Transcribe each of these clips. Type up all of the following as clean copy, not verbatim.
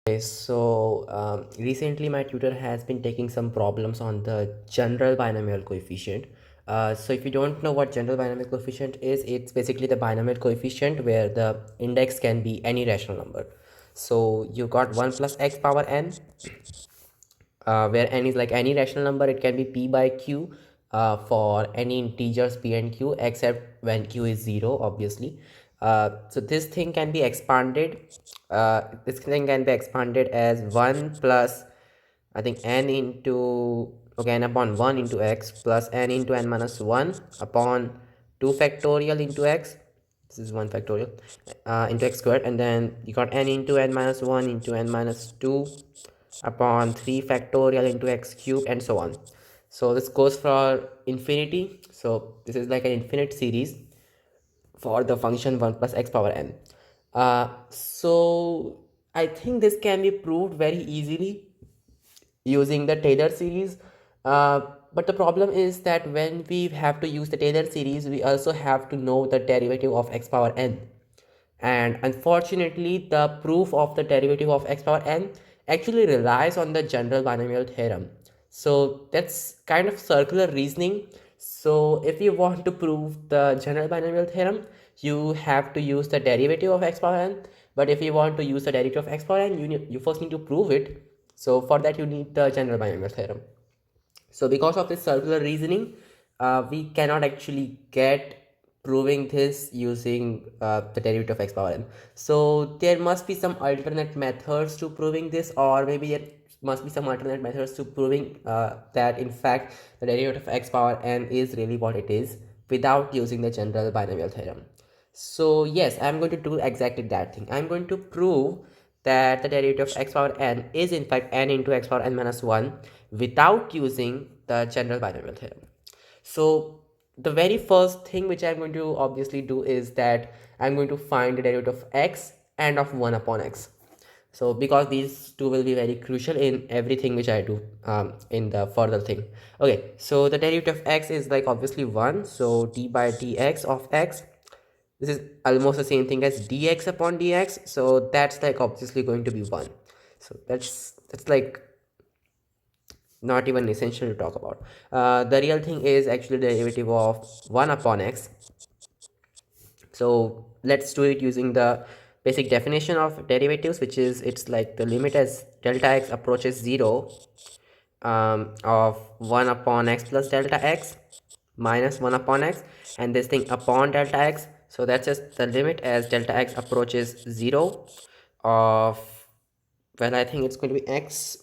Okay, so recently my tutor has been taking some problems on the general binomial coefficient. So if you don't know what general binomial coefficient is, it's basically the binomial coefficient where the index can be any rational number. So you got 1 plus x power n, where n is like any rational number. It can be p by q for any integers p and q except when q is 0, obviously. So this thing can be expanded. This thing can be expanded as 1 plus, I think, n into, okay, n upon 1 into x plus n into n minus 1 upon 2 factorial into x. This is 1 factorial into x squared, and then you got n into n minus 1 into n minus 2 upon 3 factorial into x cube, and so on. So this goes for infinity. So this is like an infinite series for the function 1 plus x power n. So I think this can be proved very easily using the Taylor series. But the problem is that when we have to use the Taylor series, we also have to know the derivative of x power n. And unfortunately, the proof of the derivative of x power n actually relies on the general binomial theorem. So that's kind of circular reasoning. So if you want to prove the general binomial theorem, you have to use the derivative of x power n. But if you want to use the derivative of x power n, you first need to prove it. So for that, you need the general binomial theorem. So because of this circular reasoning, we cannot actually get proving this using the derivative of x power n. So there must be some alternate methods to proving this, or maybe there must be some alternate methods to proving that in fact the derivative of x power n is really what it is without using the general binomial theorem. So yes, I'm going to do exactly that thing. I'm going to prove that the derivative of x power n is in fact n into x power n minus 1 without using the general binomial theorem. So the very first thing which I'm going to obviously do is that I'm going to find the derivative of x and of 1 upon x. So because these two will be very crucial in everything which I do in the further thing. Okay, so the derivative of x is like obviously 1. So d by dx of x, this is almost the same thing as dx upon dx. So that's like obviously going to be 1. So that's like not even essential to talk about. The real thing is actually the derivative of 1 upon x. So let's do it using the basic definition of derivatives, which is it's like the limit as delta x approaches 0 of 1 upon x plus delta x minus 1 upon x, and this thing upon delta x. So that's just the limit as delta x approaches 0 of, well, I think it's going to be x.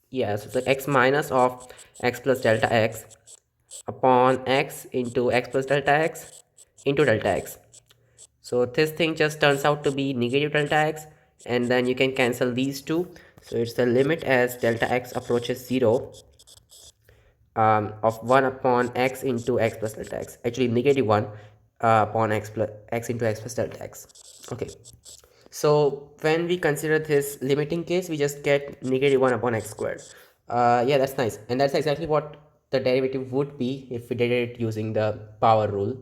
Yeah, so it's like x minus of x plus delta x upon x into x plus delta x into delta x. So this thing just turns out to be negative delta x, and then you can cancel these two. So it's the limit as delta x approaches 0 of 1 upon x into x plus delta x. Actually, negative 1 upon x plus x into x plus delta x. Okay. So when we consider this limiting case, we just get negative 1 upon x squared. Yeah, that's nice. And that's exactly what the derivative would be if we did it using the power rule.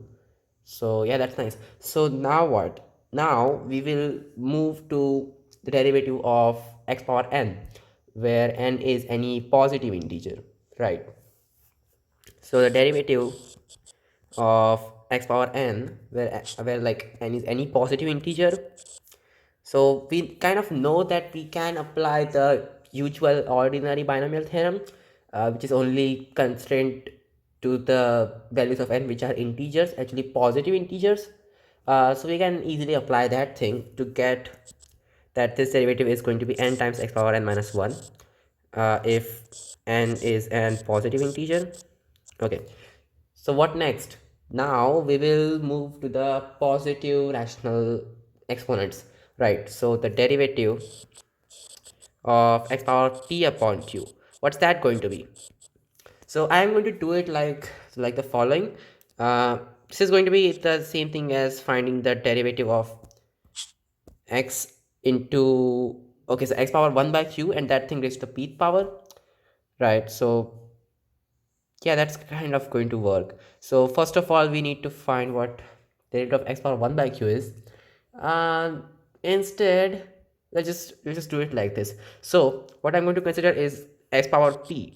So yeah, that's nice. So now what? Now we will move to the derivative of x power n, where n is any positive integer, right? So the derivative of x power n, where like n is any positive integer. So we kind of know that we can apply the usual ordinary binomial theorem, which is only constrained to the values of n which are integers, actually positive integers. So we can easily apply that thing to get that this derivative is going to be n times x power n minus 1 if n is an positive integer. Okay, so what next? Now we will move to the positive rational exponents, right? So the derivative of x power p upon q, what's that going to be? So I am going to do it like the following. This is going to be the same thing as finding the derivative of x into, okay, so x power 1 by q, and that thing raised to the pth power, right? So yeah, that's kind of going to work. So first of all, we need to find what the derivative of x power 1 by q is. Instead, Let's just do it like this. So what I'm going to consider is x power p,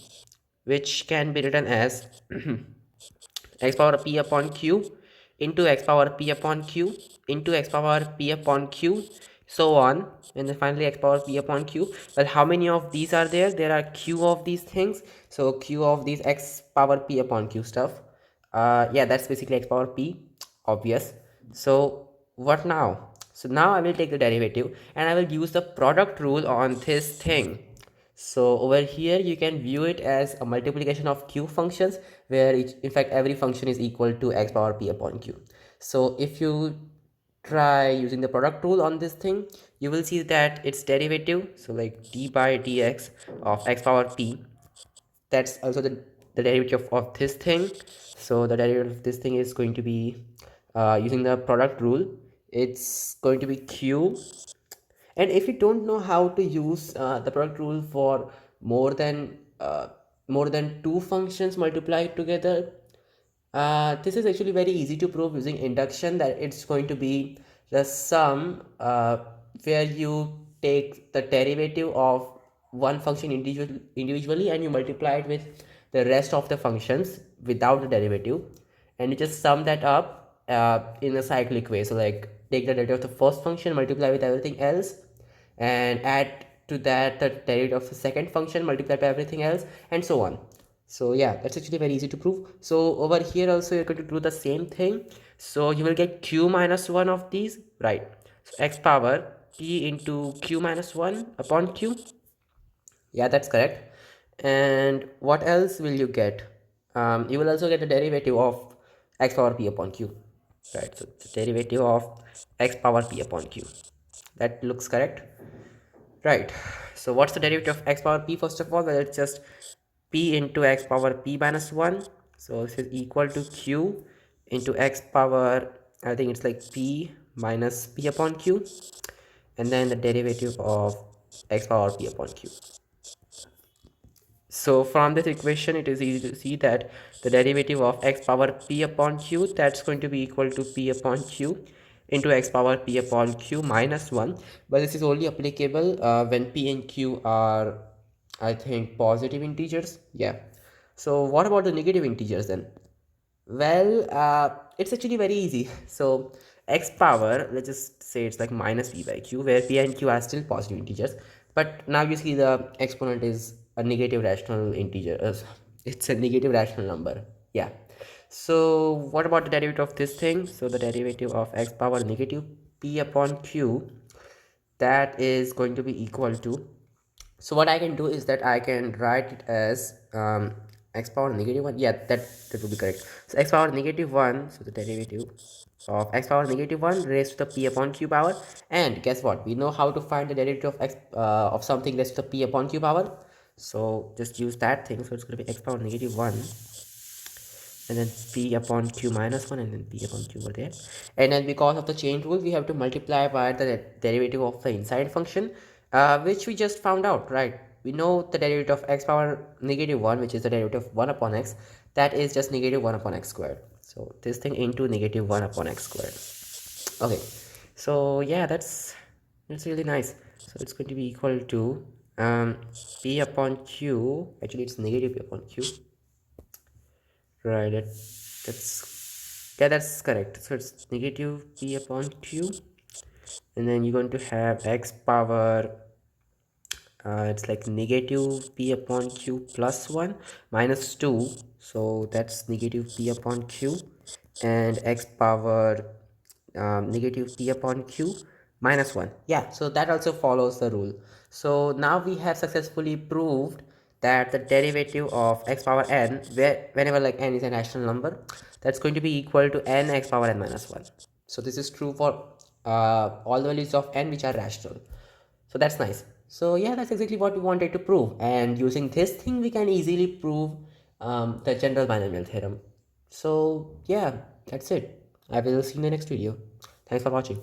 which can be written as x power p upon q into x power p upon q into x power p upon q, so on, and then finally x power p upon q. Well, how many of these are there? There are q of these things, so q of these x power p upon q stuff. Yeah, that's basically x power p, obvious. So what now? So now I will take the derivative and I will use the product rule on this thing. So over here you can view it as a multiplication of q functions, where in fact every function is equal to x power p upon q. So if you try using the product rule on this thing, you will see that its derivative, so like d by dx of x power p, that's also the derivative of this thing. So the derivative of this thing is going to be, using the product rule, it's going to be q. And if you don't know how to use the product rule for more than uh, more than two functions multiplied together, this is actually very easy to prove using induction, that it's going to be the sum, where you take the derivative of one function individually and you multiply it with the rest of the functions without the derivative, and you just sum that up in a cyclic way. So like take the derivative of the first function, multiply with everything else, and add to that the derivative of the second function multiplied by everything else, and so on. So yeah, that's actually very easy to prove. So over here also you're going to do the same thing. So you will get q minus 1 of these, right? So x power p into q minus 1 upon q. Yeah, that's correct. And what else will you get? You will also get the derivative of x power p upon q, right? So the derivative of x power p upon q, that looks correct, right? So what's the derivative of x power p? First of all, well, it's just p into x power p minus 1. So this is equal to q into x power, I think it's like p minus p upon q, and then the derivative of x power p upon q. So from this equation it is easy to see that the derivative of x power p upon q, that's going to be equal to p upon q into x power p upon q minus 1. But this is only applicable when p and q are, I think, positive integers. Yeah. So what about the negative integers then? Well, it's actually very easy. So x power, let's just say it's like minus p by q, where p and q are still positive integers. But now you see the exponent is a negative rational integer. It's a negative rational number. Yeah. So what about the derivative of this thing? So the derivative of x power negative p upon q, that is going to be equal to, so what I can do is that I can write it as x power negative 1. Yeah, that would be correct. So x power negative 1, so the derivative of x power negative 1 raised to the p upon q power. And guess what? We know how to find the derivative of x of something raised to the p upon q power. So just use that thing. So it's going to be x power negative 1 and then p upon q minus 1 and then p upon q over there. And then because of the chain rule, we have to multiply by the derivative of the inside function, which we just found out, right? We know the derivative of x power negative 1, which is the derivative of 1 upon x, that is just negative 1 upon x squared. So this thing into negative 1 upon x squared. Okay, so yeah, that's really nice. So it's going to be equal to p upon q, actually it's negative p upon q, right? That's correct. So it's negative p upon q, and then you're going to have x power, it's like negative p upon q plus 1 minus 2, so that's negative p upon q, and x power negative p upon q minus 1. Yeah, so that also follows the rule. So now we have successfully proved that the derivative of x power n, where whenever like n is a rational number, that's going to be equal to n x power n minus 1. So this is true for all the values of n which are rational. So that's nice. So yeah, that's exactly what we wanted to prove, and using this thing we can easily prove the general binomial theorem. So yeah, that's it. I will see you in the next video. Thanks for watching.